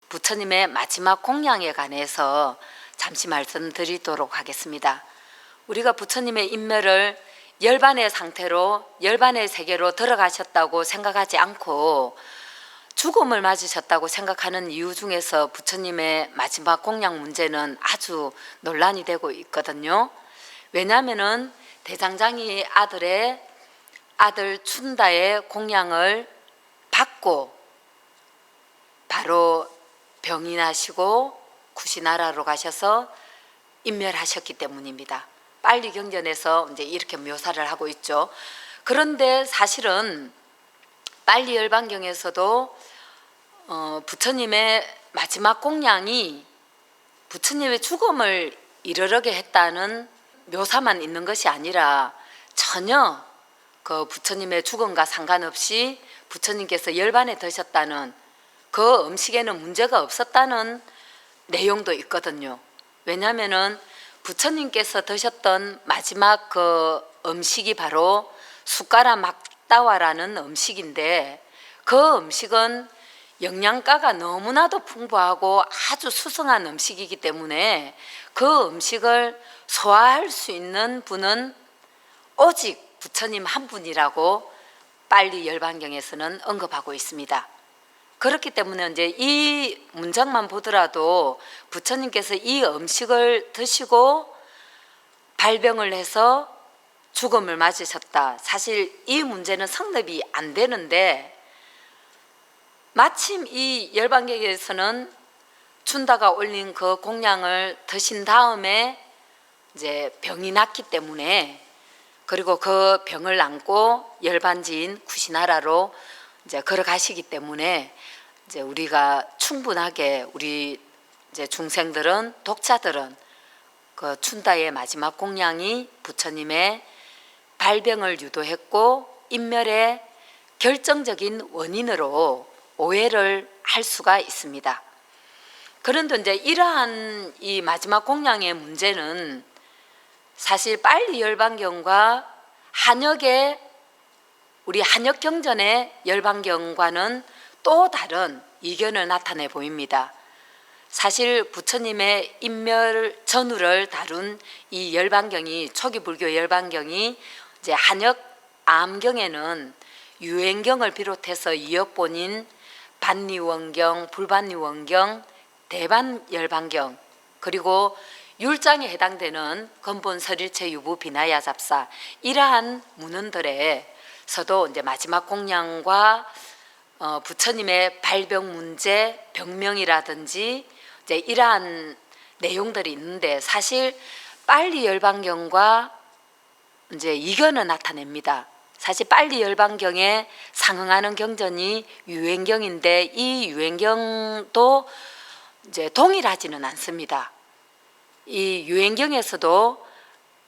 부처님의 마지막 공양에 관해서 잠시 말씀드리도록 하겠습니다. 우리가 부처님의 인멸을 열반의 상태로 열반의 세계로 들어가셨다고 생각하지 않고 죽음을 맞으셨다고 생각하는 이유 중에서 부처님의 마지막 공양 문제는 아주 논란이 되고 있거든요. 왜냐하면 대장장이 아들 춘다의 공양을 받고 바로 병이 나시고 구시나라로 가셔서 인멸하셨기 때문입니다. 빨리 경전에서 이제 이렇게 묘사를 하고 있죠. 그런데 사실은 빨리 열반경에서도 부처님의 마지막 공양이 부처님의 죽음을 이르게 했다는 묘사만 있는 것이 아니라 전혀 그 부처님의 죽음과 상관없이 부처님께서 열반에 드셨다는 그 음식에는 문제가 없었다는 내용도 있거든요. 왜냐하면은 부처님께서 드셨던 마지막 그 음식이 바로 숟가라 막다와라는 음식인데 그 음식은 영양가가 너무나도 풍부하고 아주 수승한 음식이기 때문에 그 음식을 소화할 수 있는 분은 오직 부처님 한 분이라고 빨리 열반경에서는 언급하고 있습니다. 그렇기 때문에 이제 이 문장만 보더라도 부처님께서 이 음식을 드시고 발병을 해서 죽음을 맞으셨다. 사실 이 문제는 성립이 안 되는데 마침 이 열반경에서는 춘다가 올린 그 공양을 드신 다음에 이제 병이 났기 때문에 그리고 그 병을 안고 열반지인 구시나라로 이제 걸어가시기 때문에 이제 우리가 충분하게 우리 이제 중생들은 독자들은 그 춘다의 마지막 공양이 부처님의 발병을 유도했고 인멸의 결정적인 원인으로 오해를 할 수가 있습니다. 그런데 이제 이러한 이 마지막 공양의 문제는 사실 빨리 열반경과 한역의 우리 한역경전의 열반경과는 또 다른 이견을 나타내 보입니다. 사실 부처님의 인멸 전후를 다룬 이 열반경이 초기 불교 열반경이 이제 한역 암경에는 유행경을 비롯해서 이역본인 반리원경, 불반리원경, 대반열반경 그리고 율장에 해당되는 근본 설일체 유부 비나야 잡사 이러한 문헌들에서도 이제 마지막 공양과 부처님의 발병 문제, 병명이라든지 이제 이러한 내용들이 있는데 사실 빨리 열반경과 이제 이견을 나타냅니다. 사실 빨리 열반경에 상응하는 경전이 유행경인데 이 유행경도 이제 동일하지는 않습니다. 이 유행경에서도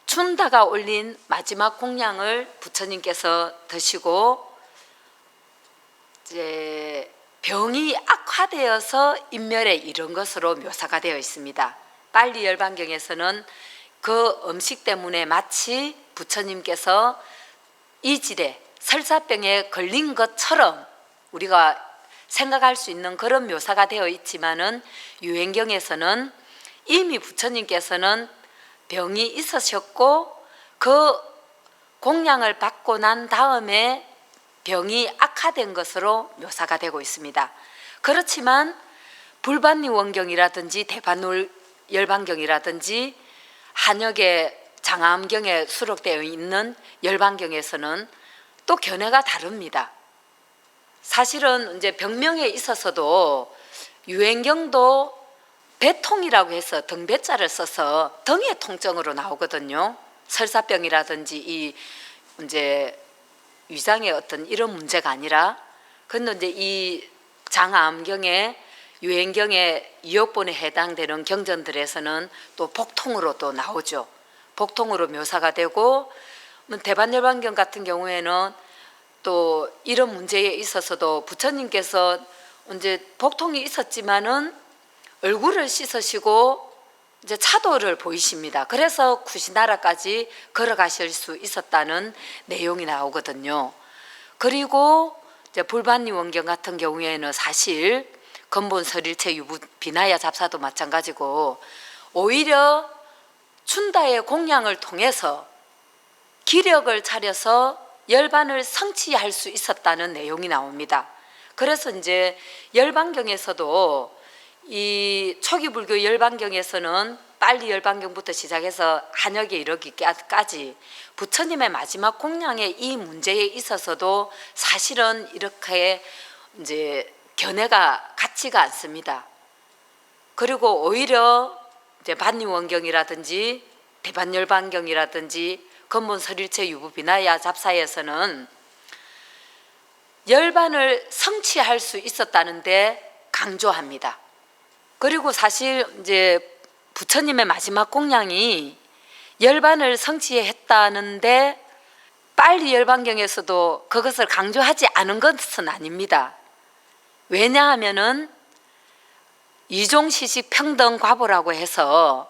춘다가 올린 마지막 공양을 부처님께서 드시고 이제 병이 악화되어서 인멸에 이른 것으로 묘사가 되어 있습니다. 빨리 열반경에서는 그 음식 때문에 마치 부처님께서 이질에 설사병에 걸린 것처럼 우리가 생각할 수 있는 그런 묘사가 되어 있지만은 유행경에서는 이미 부처님께서는 병이 있으셨고 그 공양을 받고 난 다음에 병이 악화된 것으로 묘사가 되고 있습니다. 그렇지만 불반리원경이라든지 대반열반경이라든지 한역의 장암경에 수록되어 있는 열반경에서는 또 견해가 다릅니다. 사실은 이제 병명에 있어서도 유행경도 배통이라고 해서 등배자를 써서 등의 통증으로 나오거든요. 설사병이라든지 이 이제 위장의 어떤 이런 문제가 아니라 근데 이제 이 장암경에 유행경의 이역본에 해당되는 경전들에서는 또 복통으로 또 나오죠. 복통으로 묘사가 되고 대반열반경 같은 경우에는 또 이런 문제에 있어서도 부처님께서 이제 복통이 있었지만은 얼굴을 씻으시고 이제 차도를 보이십니다. 그래서 구시나라까지 걸어가실 수 있었다는 내용이 나오거든요. 그리고 이제 불반니 원경 같은 경우에는 사실 근본 설일체 유부 비나야 잡사도 마찬가지고 오히려 춘다의 공양을 통해서 기력을 차려서 열반을 성취할 수 있었다는 내용이 나옵니다. 그래서 이제 열반경에서도 이 초기 불교 열반경에서는 빨리 열반경부터 시작해서 한역에 이르기까지 부처님의 마지막 공양의 이 문제에 있어서도 사실은 이렇게 이제 견해가 같지가 않습니다. 그리고 오히려 이제 반니원경이라든지 대반열반경이라든지 근본설일체 유부비나야 잡사에서는 열반을 성취할 수 있었다는데 강조합니다. 그리고 사실 이제 부처님의 마지막 공양이 열반을 성취했다는데 빨리 열반경에서도 그것을 강조하지 않은 것은 아닙니다. 왜냐하면은 이종시식 평등 과보라고 해서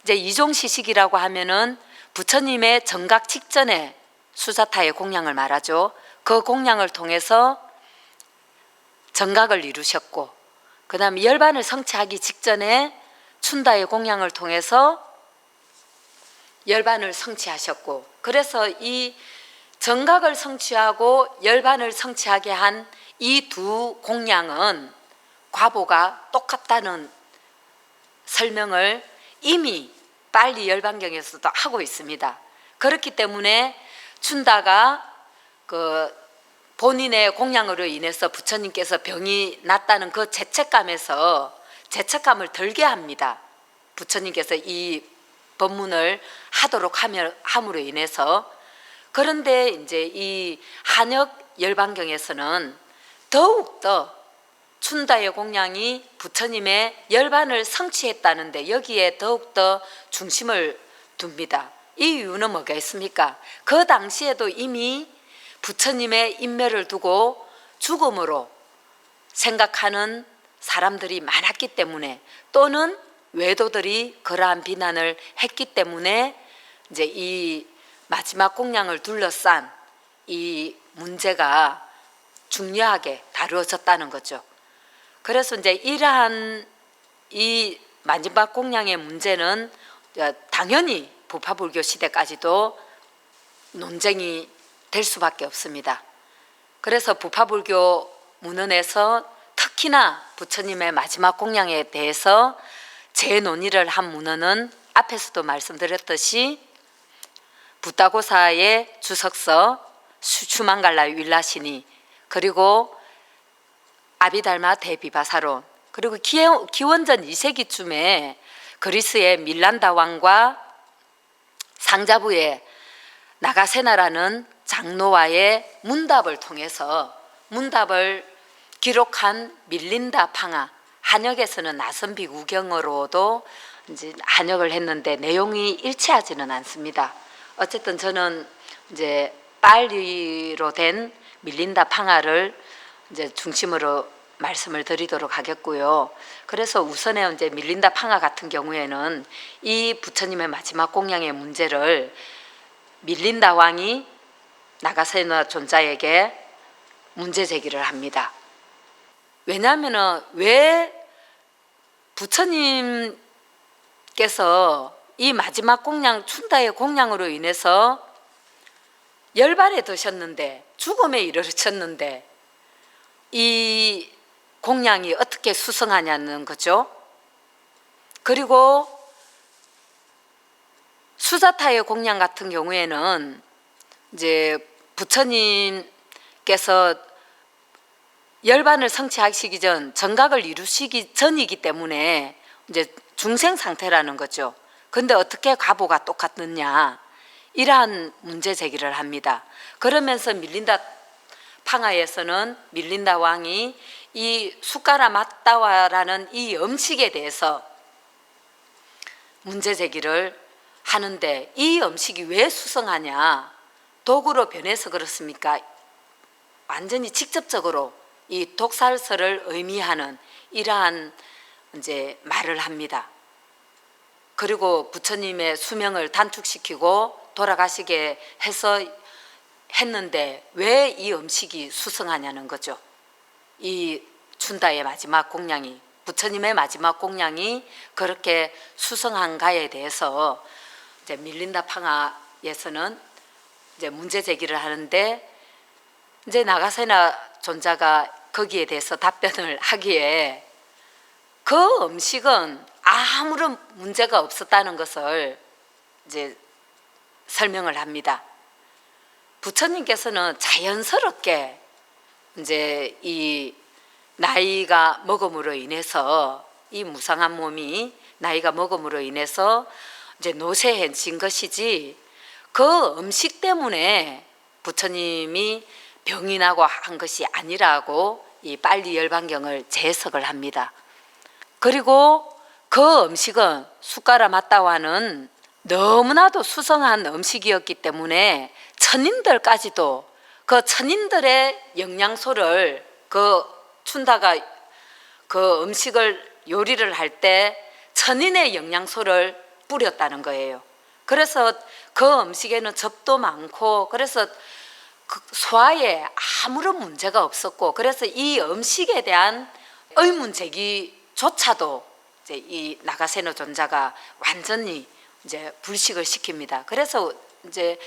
이제 이종시식이라고 하면은 부처님의 정각 직전에 수사타의 공양을 말하죠. 그 공양을 통해서 정각을 이루셨고 그 다음에 열반을 성취하기 직전에 춘다의 공양을 통해서 열반을 성취하셨고 그래서 이 정각을 성취하고 열반을 성취하게 한 이 두 공양은 과보가 똑같다는 설명을 이미 빨리 열반경에서도 하고 있습니다. 그렇기 때문에 춘다가 그 본인의 공양으로 인해서 부처님께서 병이 났다는 그 죄책감에서 죄책감을 덜게 합니다. 부처님께서 이 법문을 하도록 함으로 인해서. 그런데 이제 이 한역 열반경에서는 더욱더 춘다의 공양이 부처님의 열반을 성취했다는데 여기에 더욱더 중심을 둡니다. 이 이유는 뭐겠습니까? 그 당시에도 이미 부처님의 인멸을 두고 죽음으로 생각하는 사람들이 많았기 때문에 또는 외도들이 그러한 비난을 했기 때문에 이제 이 마지막 공양을 둘러싼 이 문제가 중요하게 다루어졌다는 거죠. 그래서 이제 이러한 이 마지막 공양의 문제는 당연히 부파불교 시대까지도 논쟁이 될 수밖에 없습니다. 그래서 부파불교 문헌에서 특히나 부처님의 마지막 공양에 대해서 재논의를 한 문헌은 앞에서도 말씀드렸듯이 부타고사의 주석서 슈만갈라 윌라시니 그리고 아비달마 대비바사론 그리고 기원전 2세기쯤에 그리스의 밀란다 왕과 상자부의 나가세나라는 장로와의 문답을 통해서 문답을 기록한 밀린다 팡아 한역에서는 나선비 우경어로도 이제 한역을 했는데 내용이 일치하지는 않습니다. 어쨌든 저는 이제 빨리로 된 밀린다 팡아를 이제 중심으로 말씀을 드리도록 하겠고요. 그래서 우선에 이제 밀린다 팡아 같은 경우에는 이 부처님의 마지막 공양의 문제를 밀린다 왕이 나가세나 존자에게 문제 제기를 합니다. 왜냐하면 왜 부처님께서 이 마지막 공양 춘다의 공양으로 인해서 열반에 드셨는데 죽음에 이르렀는데 이 공양이 어떻게 수성하냐는 거죠. 그리고 수자타의 공양 같은 경우에는 이제 부처님께서 열반을 성취하시기 전 정각을 이루시기 전이기 때문에 이제 중생 상태라는 거죠. 근데 어떻게 과보가 똑같느냐 이러한 문제 제기를 합니다. 그러면서 밀린다 팡아에서는 밀린다 왕이 이 수까라 맞다와라는 이 음식에 대해서 문제 제기를 하는데 이 음식이 왜 수성하냐 도구로 변해서 그렇습니까? 완전히 직접적으로 이 독살설을 의미하는 이러한 이제 말을 합니다. 그리고 부처님의 수명을 단축시키고 돌아가시게 해서 했는데 왜 이 음식이 수승하냐는 거죠. 이 춘다의 마지막 공양이, 부처님의 마지막 공양이 그렇게 수승한가에 대해서 이제 밀린다 팡아에서는 이제 문제 제기를 하는데, 이제 나가세나 존자가 거기에 대해서 답변을 하기에 그 음식은 아무런 문제가 없었다는 것을 이제 설명을 합니다. 부처님께서는 자연스럽게 이제 이 나이가 먹음으로 인해서, 이 무상한 몸이 나이가 먹음으로 인해서 이제 노쇠해진 것이지, 그 음식 때문에 부처님이 병이 나고 한 것이 아니라고 이 빨리 열반경을 재해석을 합니다. 그리고 그 음식은 숟가라 마따와는 너무나도 수성한 음식이었기 때문에 천인들까지도 그 천인들의 영양소를 그 춘다가 그 음식을 요리를 할 때 천인의 영양소를 뿌렸다는 거예요. 그래서 그 음식에는 즙도 많고, 그래서 그 소화에 아무런 문제가 없었고, 그래서 이 음식에 대한 의문 제기조차도 이제 이 나가세노 존자가 완전히 이제 불식을 시킵니다. 그래서 이제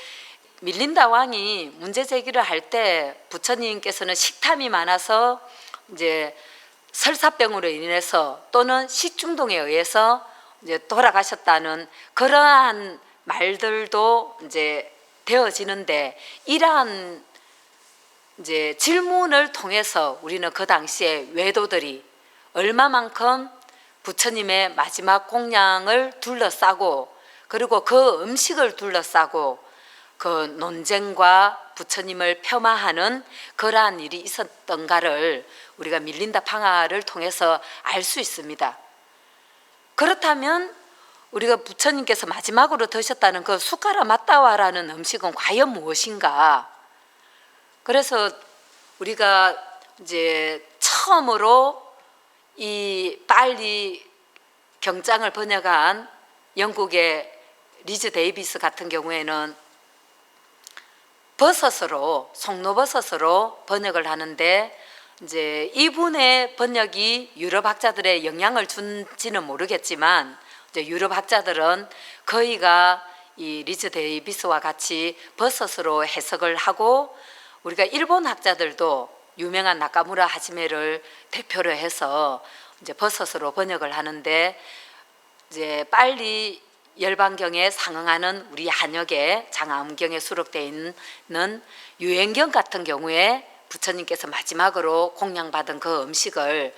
밀린다 왕이 문제 제기를 할 때 부처님께서는 식탐이 많아서 이제 설사병으로 인해서 또는 식중독에 의해서 이제 돌아가셨다는 그러한 말들도 이제 되어지는데, 이러한 이제 질문을 통해서 우리는 그 당시에 외도들이 얼마만큼 부처님의 마지막 공양을 둘러싸고, 그리고 그 음식을 둘러싸고 그 논쟁과 부처님을 폄하하는 그러한 일이 있었던가를 우리가 밀린다 팡아를 통해서 알 수 있습니다. 그렇다면 우리가 부처님께서 마지막으로 드셨다는 그 숟가라 마따와라는 음식은 과연 무엇인가? 그래서 우리가 이제 처음으로 이 빨리 경장을 번역한 영국의 리즈 데이비스 같은 경우에는 버섯으로, 송로버섯으로 번역을 하는데, 이제 이분의 번역이 유럽 학자들의 영향을 준지는 모르겠지만, 이제 유럽 학자들은 거의가 이 리즈 데이비스와 같이 버섯으로 해석을 하고, 우리가 일본 학자들도 유명한 나카무라 하지메를 대표로 해서 이제 버섯으로 번역을 하는데, 이제 빨리 열반경에 상응하는 우리 한역의 장암경에 수록되어 있는 유행경 같은 경우에 부처님께서 마지막으로 공양받은 그 음식을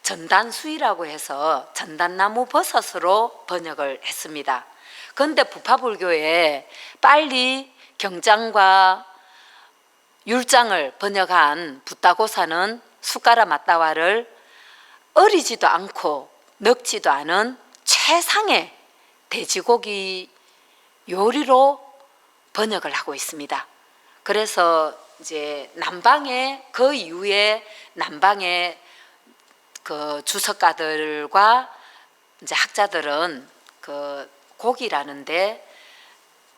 전단수이라고 해서 전단나무 버섯으로 번역을 했습니다. 그런데 부파불교에 빨리 경장과 율장을 번역한 붓다고사는 숟가라 마따와를 어리지도 않고 늙지도 않은 최상의 돼지고기 요리로 번역을 하고 있습니다. 그래서 이제 남방의 그 이후에 남방의 그 주석가들과 이제 학자들은 그 고기라는데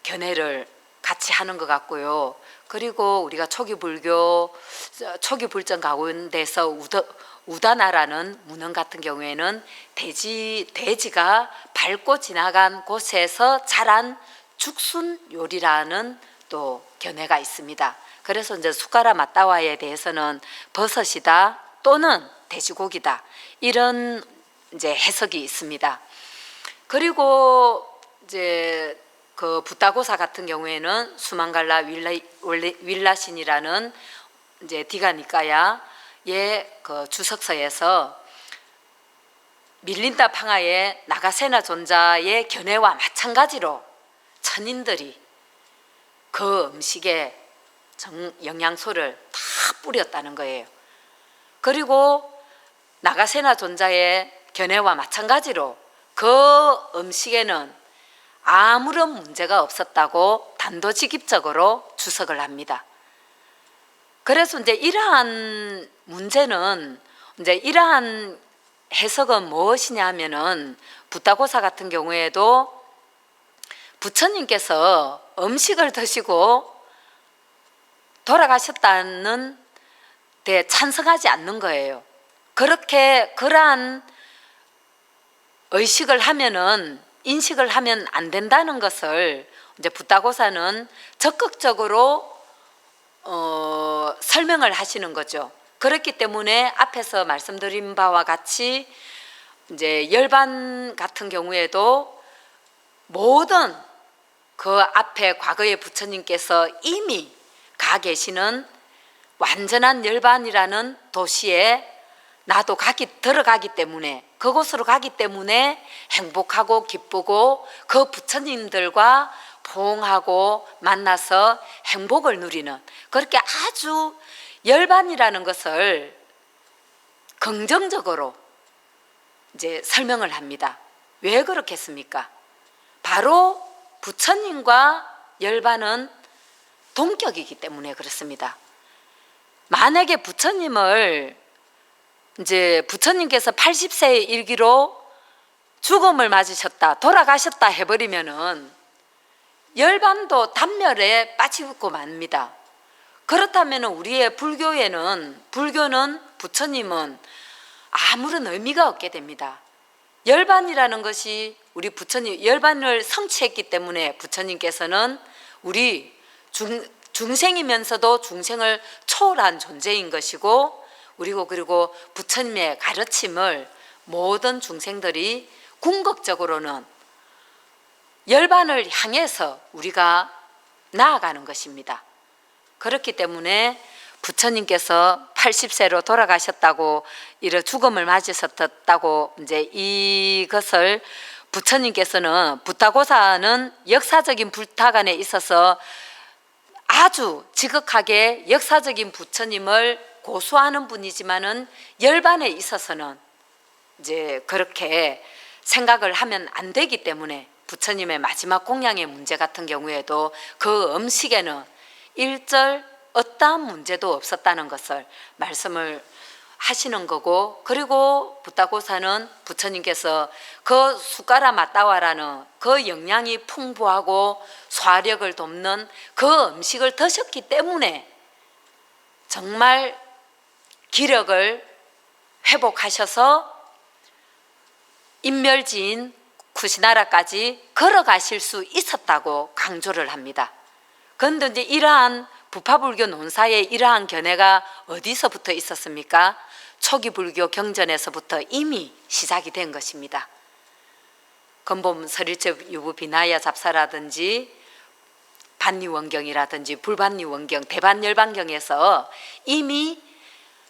견해를 같이 하는 것 같고요. 그리고 우리가 초기 불전 가운데서 우다나라는 문헌 같은 경우에는 돼지가 밟고 지나간 곳에서 자란 죽순 요리라는 또 견해가 있습니다. 그래서 이제 숟가라 마따와에 대해서는 버섯이다 또는 돼지고기다, 이런 이제 해석이 있습니다. 그리고 이제 그 붓다고사 같은 경우에는 수만갈라 윌라신이라는 이제 디가니까야의 그 주석서에서 밀린다 팡아의 나가세나 존자의 견해와 마찬가지로 천인들이 그 음식에 영양소를 다 뿌렸다는 거예요. 그리고 나가세나 존자의 견해와 마찬가지로 그 음식에는 아무런 문제가 없었다고 단도직입적으로 주석을 합니다. 그래서 이제 이러한 문제는 이제 이러한 해석은 무엇이냐 하면은 붓다고사 같은 경우에도 부처님께서 음식을 드시고 돌아가셨다는 데 찬성하지 않는 거예요. 그렇게 그러한 의식을 하면은 인식을 하면 안 된다는 것을 이제 붓다고사는 적극적으로 설명을 하시는 거죠. 그렇기 때문에 앞에서 말씀드린 바와 같이 이제 열반 같은 경우에도 모든 그 앞에 과거의 부처님께서 이미 가 계시는 완전한 열반이라는 도시에 나도 들어가기 때문에, 그곳으로 가기 때문에 행복하고 기쁘고 그 부처님들과 포옹하고 만나서 행복을 누리는, 그렇게 아주 열반이라는 것을 긍정적으로 이제 설명을 합니다. 왜 그렇겠습니까? 바로 부처님과 열반은 동격이기 때문에 그렇습니다. 만약에 부처님께서 80세의 일기로 죽음을 맞으셨다, 돌아가셨다 해버리면은 열반도 단멸에 빠지고 맙니다. 그렇다면 우리의 불교는 부처님은 아무런 의미가 없게 됩니다. 열반이라는 것이 우리 부처님, 열반을 성취했기 때문에 부처님께서는 우리 중생이면서도 중생을 초월한 존재인 것이고, 그리고 부처님의 가르침을 모든 중생들이 궁극적으로는 열반을 향해서 우리가 나아가는 것입니다. 그렇기 때문에 부처님께서 80세로 돌아가셨다고, 이런 죽음을 맞으셨다고 이제 이것을 부처님께서는, 붓다고사는 역사적인 불타간에 있어서 아주 지극하게 역사적인 부처님을 고수하는 분이지만은 열반에 있어서는 이제 그렇게 생각을 하면 안 되기 때문에 부처님의 마지막 공양의 문제 같은 경우에도 그 음식에는 일절 어떠한 문제도 없었다는 것을 말씀을 하시는 거고, 그리고 붓다고사는 부처님께서 그 숟가락 맞다와라는 그 영양이 풍부하고 소화력을 돕는 그 음식을 드셨기 때문에 정말 기력을 회복하셔서 인멸지인 쿠시나라까지 걸어가실 수 있었다고 강조를 합니다. 그런데 이제 이러한 부파불교 논사의 이러한 견해가 어디서부터 있었습니까? 초기 불교 경전에서부터 이미 시작이 된 것입니다. 건범 설일체 유부 비나야 잡사라든지 반니원경이라든지 불반니원경, 대반열반경에서 이미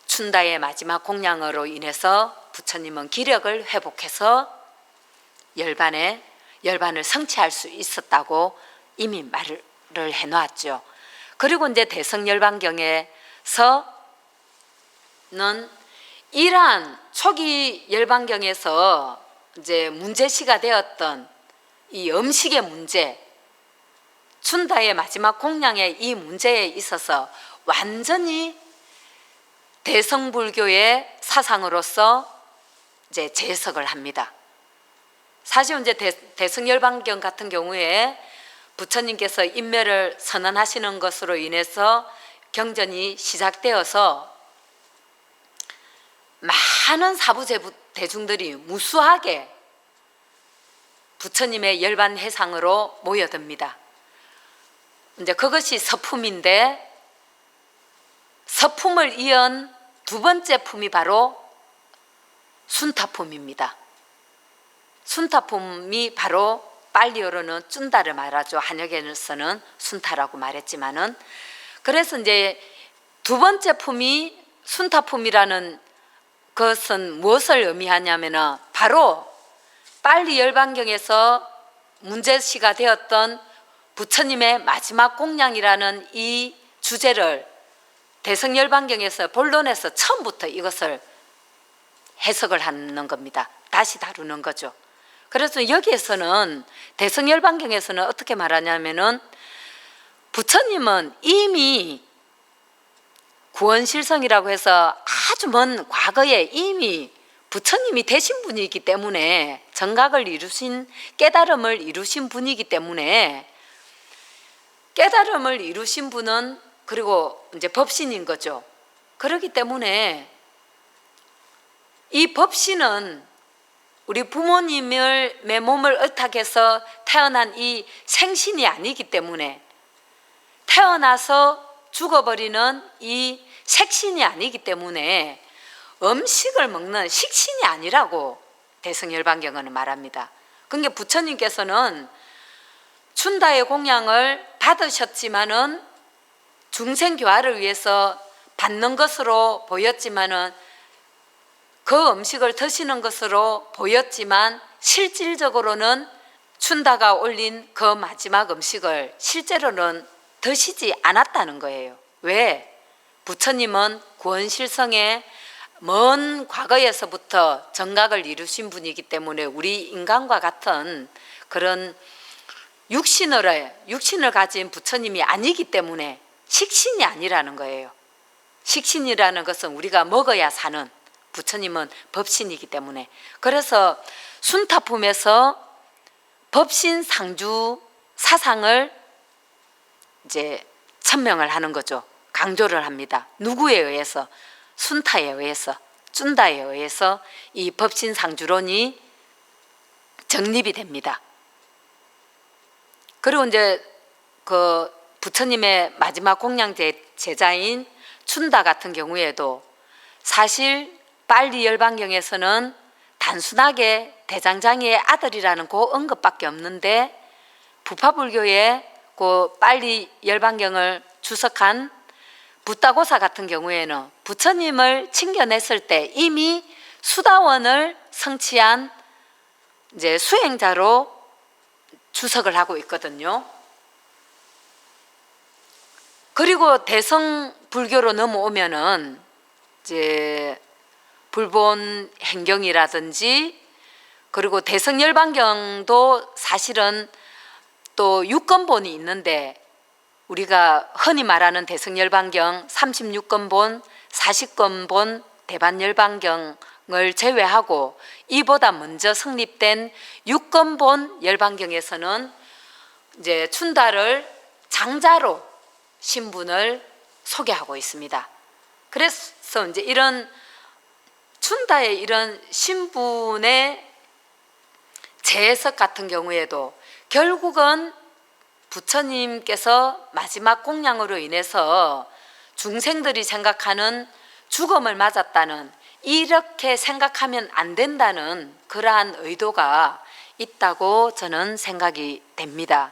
춘다의 마지막 공양으로 인해서 부처님은 기력을 회복해서 열반을 성취할 수 있었다고 이미 말을 해놓았죠. 그리고 이제 대성열반경에서는 이러한 초기 열반경에서 이제 문제시가 되었던 이 음식의 문제, 춘다의 마지막 공양의 이 문제에 있어서 완전히 대성불교의 사상으로서 이제 재해석을 합니다. 사실 이제 대성열반경 같은 경우에 부처님께서 인멸을 선언하시는 것으로 인해서 경전이 시작되어서 많은 사부제부 대중들이 무수하게 부처님의 열반 해상으로 모여듭니다. 이제 그것이 서품인데, 서품을 이은 두 번째 품이 바로 순타품입니다. 순타품이 바로 빨리어로는 쭌다를 말하죠. 한역에서는 순타라고 말했지만은, 그래서 이제 두 번째 품이 순타품이라는 것은 무엇을 의미하냐면은 바로 빨리 열반경에서 문제시가 되었던 부처님의 마지막 공양이라는 이 주제를 대성열반경에서 본론에서 처음부터 이것을 해석을 하는 겁니다. 다시 다루는 거죠. 그래서 여기에서는 대성열반경에서는 어떻게 말하냐면은 부처님은 이미 구원실성이라고 해서 아주 먼 과거에 이미 부처님이 되신 분이기 때문에 정각을 이루신 깨달음을 이루신 분이기 때문에 깨달음을 이루신 분은 그리고 이제 법신인 거죠. 그렇기 때문에 이 법신은 우리 부모님을 내 몸을 의탁해서 태어난 이 생신이 아니기 때문에 태어나서 죽어버리는 이 색신이 아니기 때문에 음식을 먹는 식신이 아니라고 대승열반경은 말합니다. 그러니까 부처님께서는 춘다의 공양을 받으셨지만은 중생교화를 위해서 받는 것으로 보였지만은 그 음식을 드시는 것으로 보였지만 실질적으로는 춘다가 올린 그 마지막 음식을 실제로는 드시지 않았다는 거예요. 왜? 부처님은 구원실성에 먼 과거에서부터 정각을 이루신 분이기 때문에 우리 인간과 같은 그런 육신을 가진 부처님이 아니기 때문에 식신이 아니라는 거예요. 식신이라는 것은 우리가 먹어야 사는, 부처님은 법신이기 때문에. 그래서 순타품에서 법신 상주 사상을 이제 천명을 하는 거죠. 강조를 합니다. 누구에 의해서? 순타에 의해서, 쭌다에 의해서 이 법신 상주론이 정립이 됩니다. 그리고 이제 그 부처님의 마지막 공양 제자인 춘다 같은 경우에도 사실 빨리 열반경에서는 단순하게 대장장이의 아들이라는 그 언급밖에 없는데 부파불교의 그 빨리 열반경을 주석한 붓다고사 같은 경우에는 부처님을 칭견했을 때 이미 수다원을 성취한 이제 수행자로 주석을 하고 있거든요. 그리고 대성 불교로 넘어오면은 이제 불본 행경이라든지 그리고 대성열반경도 사실은 또 육건본이 있는데 우리가 흔히 말하는 대성열반경 36건본, 40건본 대반열반경을 제외하고 이보다 먼저 성립된 6건본 열반경에서는 이제 춘다를 장자로 신분을 소개하고 있습니다. 그래서 이제 이런 춘다의 이런 신분의 재해석 같은 경우에도 결국은 부처님께서 마지막 공양으로 인해서 중생들이 생각하는 죽음을 맞았다는, 이렇게 생각하면 안 된다는 그러한 의도가 있다고 저는 생각이 됩니다.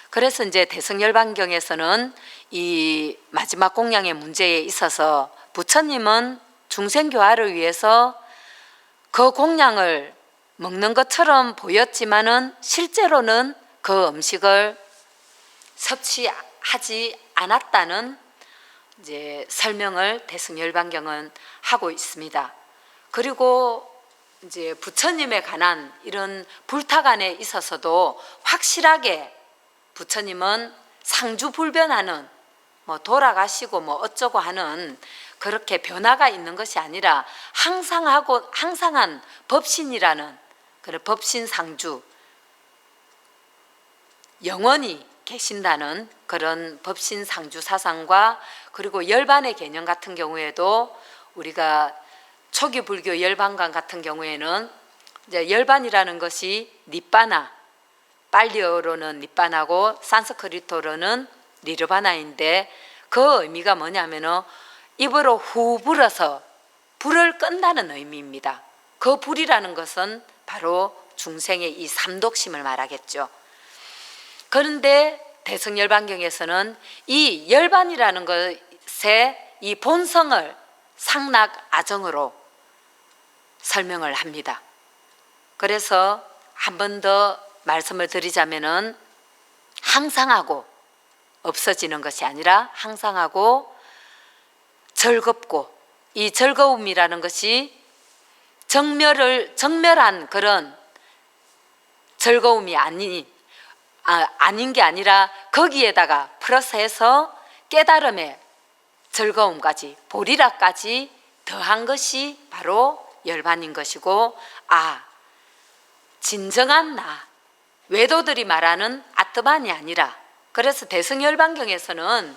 그래서 이제 대성열반경에서는 이 마지막 공양의 문제에 있어서 부처님은 중생교화를 위해서 그 공양을 먹는 것처럼 보였지만은 실제로는 그 음식을 섭취하지 않았다는 이제 설명을 대승열반경은 하고 있습니다. 그리고 이제 부처님에 관한 이런 불탁안에 있어서도 확실하게 부처님은 상주불변하는 뭐 돌아가시고 뭐 어쩌고 하는 그렇게 변화가 있는 것이 아니라 항상한 법신이라는 그런 법신상주, 영원히 계신다는 그런 법신상주 사상과 그리고 열반의 개념 같은 경우에도 우리가 초기 불교 열반관 같은 경우에는 이제 열반이라는 것이 니빠나, 빨리어로는 니빠나고 산스크리트어로는 니르바나인데 그 의미가 뭐냐면은 입으로 후 불어서 불을 끈다는 의미입니다. 그 불이라는 것은 바로 중생의 이 삼독심을 말하겠죠. 그런데 대승열반경에서는 이 열반이라는 것의 이 본성을 상락아정으로 설명을 합니다. 그래서 한 번 더 말씀을 드리자면은 항상하고 없어지는 것이 아니라 항상하고 즐겁고, 이 즐거움이라는 것이 정멸한 그런 즐거움이 아닌 게 아니라 거기에다가 플러스해서 깨달음의 즐거움까지, 보리락까지 더한 것이 바로 열반인 것이고, 진정한 나, 외도들이 말하는 아트만이 아니라, 그래서 대승열반경에서는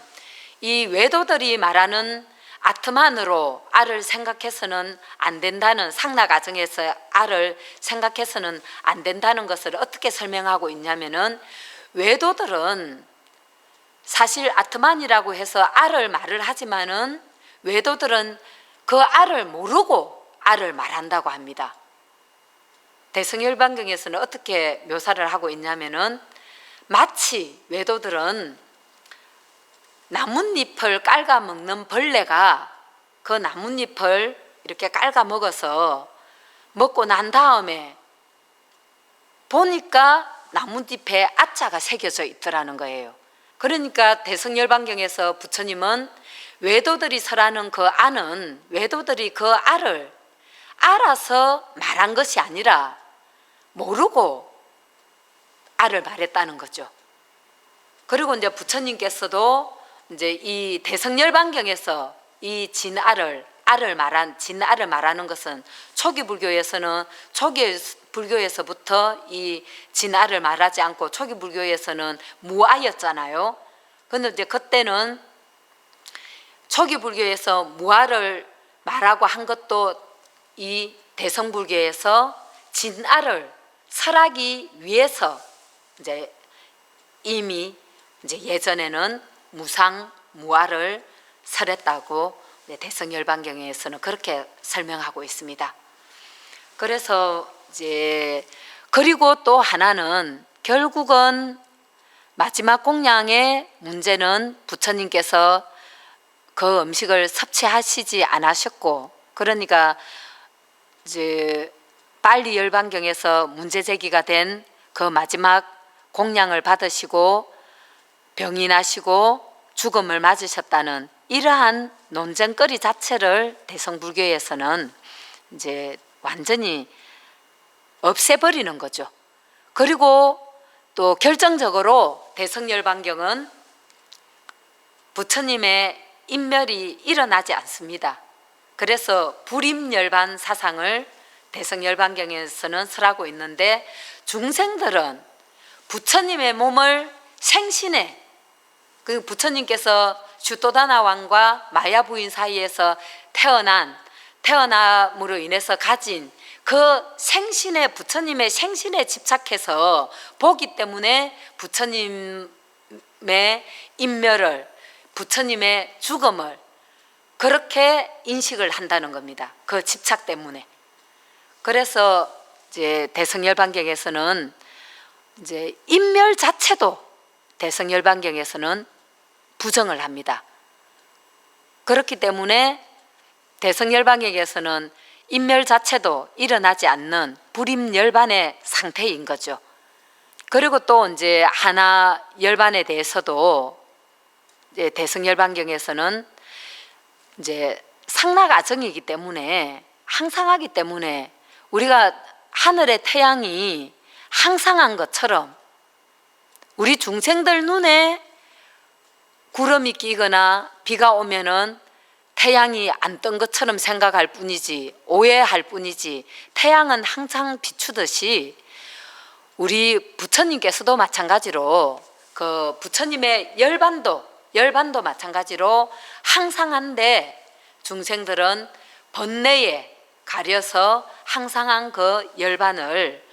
이 외도들이 말하는 아트만으로 알을 생각해서는 안 된다는, 상락아정에서 알을 생각해서는 안 된다는 것을 어떻게 설명하고 있냐면은, 외도들은 사실 아트만이라고 해서 알을 말을 하지만은 외도들은 그 알을 모르고 알을 말한다고 합니다. 대승열반경에서는 어떻게 묘사를 하고 있냐면은, 마치 외도들은 나뭇잎을 깔아 먹는 벌레가 그 나뭇잎을 이렇게 깔아 먹어서 먹고 난 다음에 보니까 나뭇잎에 아자가 새겨져 있더라는 거예요. 그러니까 대승열반경에서 부처님은 외도들이 설하는 그 알은, 외도들이 그 알을 알아서 말한 것이 아니라 모르고 알을 말했다는 거죠. 그리고 이제 부처님께서도 이제 이 대승열반경에서 이 진알을 진알을 말하는 것은 초기 불교에서부터 이 진알을 말하지 않고 초기 불교에서는 무아였잖아요. 근데 이제 그때는 초기 불교에서 무아를 말하고 한 것도 이 대성불교에서 진알을 설하기 위해서 이제 이미 이제 예전에는 무상무아를 설했다고 대승열반경에서는 그렇게 설명하고 있습니다. 그래서 이제 그리고 또 하나는 결국은 마지막 공양의 문제는 부처님께서 그 음식을 섭취하시지 않으셨고, 그러니까 이제 빨리 열반경에서 문제 제기가 된 그 마지막 공양을 받으시고 병이 나시고 죽음을 맞으셨다는 이러한 논쟁거리 자체를 대성불교에서는 이제 완전히 없애버리는 거죠. 그리고 또 결정적으로 대성열반경은 부처님의 인멸이 일어나지 않습니다. 그래서 불임열반 사상을 대성열반경에서는 설하고 있는데, 중생들은 부처님의 몸을 생신에, 그 부처님께서 슈토다나 왕과 마야 부인 사이에서 태어남으로 인해서 가진 그 생신에, 부처님의 생신에 집착해서 보기 때문에 부처님의 인멸을, 부처님의 죽음을 그렇게 인식을 한다는 겁니다. 그 집착 때문에. 그래서 이제 대성열반경에서는 이제 인멸 자체도 대성열반경에서는 부정을 합니다. 그렇기 때문에 대성열반경에서는 인멸 자체도 일어나지 않는 불임열반의 상태인 거죠. 그리고 또 이제 하나 열반에 대해서도 이제 대성열반경에서는 이제 상락아정이기 때문에, 항상하기 때문에, 우리가 하늘의 태양이 항상한 것처럼 우리 중생들 눈에 구름이 끼거나 비가 오면은 태양이 안 뜬 것처럼 생각할 뿐이지, 오해할 뿐이지, 태양은 항상 비추듯이 우리 부처님께서도 마찬가지로 그 부처님의 열반도 마찬가지로 항상한데, 중생들은 번뇌에 가려서 항상한 그 열반을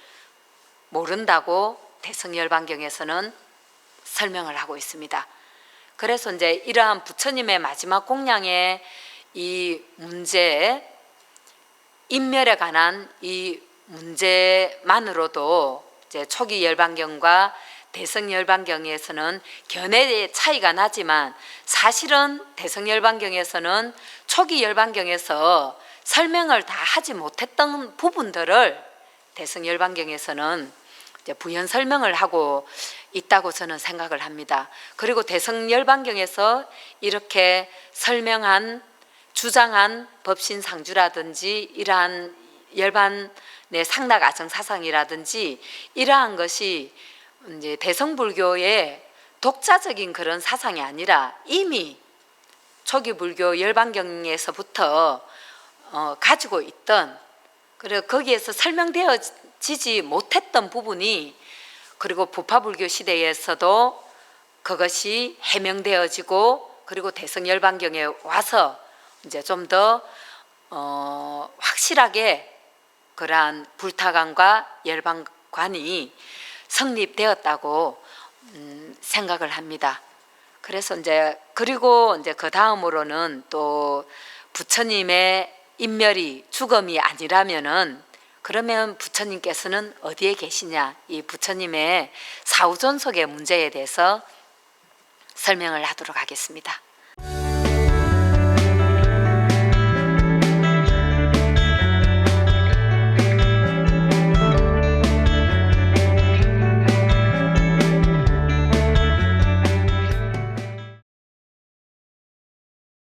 모른다고 대성열반경에서는 설명을 하고 있습니다. 그래서 이제 이러한 부처님의 마지막 공양의 이 문제, 인멸에 관한 이 문제만으로도 이제 초기 열반경과 대성열반경에서는 견해의 차이가 나지만, 사실은 대성열반경에서는 초기 열반경에서 설명을 다 하지 못했던 부분들을 대성열반경에서는 이제 부연 설명을 하고 있다고 저는 생각을 합니다. 그리고 대성열반경에서 이렇게 설명한, 주장한 법신상주라든지 이러한 열반의 상락아정 사상이라든지 이러한 것이 이제 대성불교의 독자적인 그런 사상이 아니라 이미 초기 불교 열반경에서부터 가지고 있던, 그리고 거기에서 설명되어지지 못했던 부분이, 그리고 부파불교 시대에서도 그것이 해명되어지고, 그리고 대성열반경에 와서 이제 좀 더 확실하게 그러한 불타관과 열반관이 성립되었다고 생각을 합니다. 그래서 이제 그리고 이제 그 다음으로는 또 부처님의 인멸이 죽음이 아니라면은 그러면 부처님께서는 어디에 계시냐, 이 부처님의 사후존속의 문제에 대해서 설명을 하도록 하겠습니다.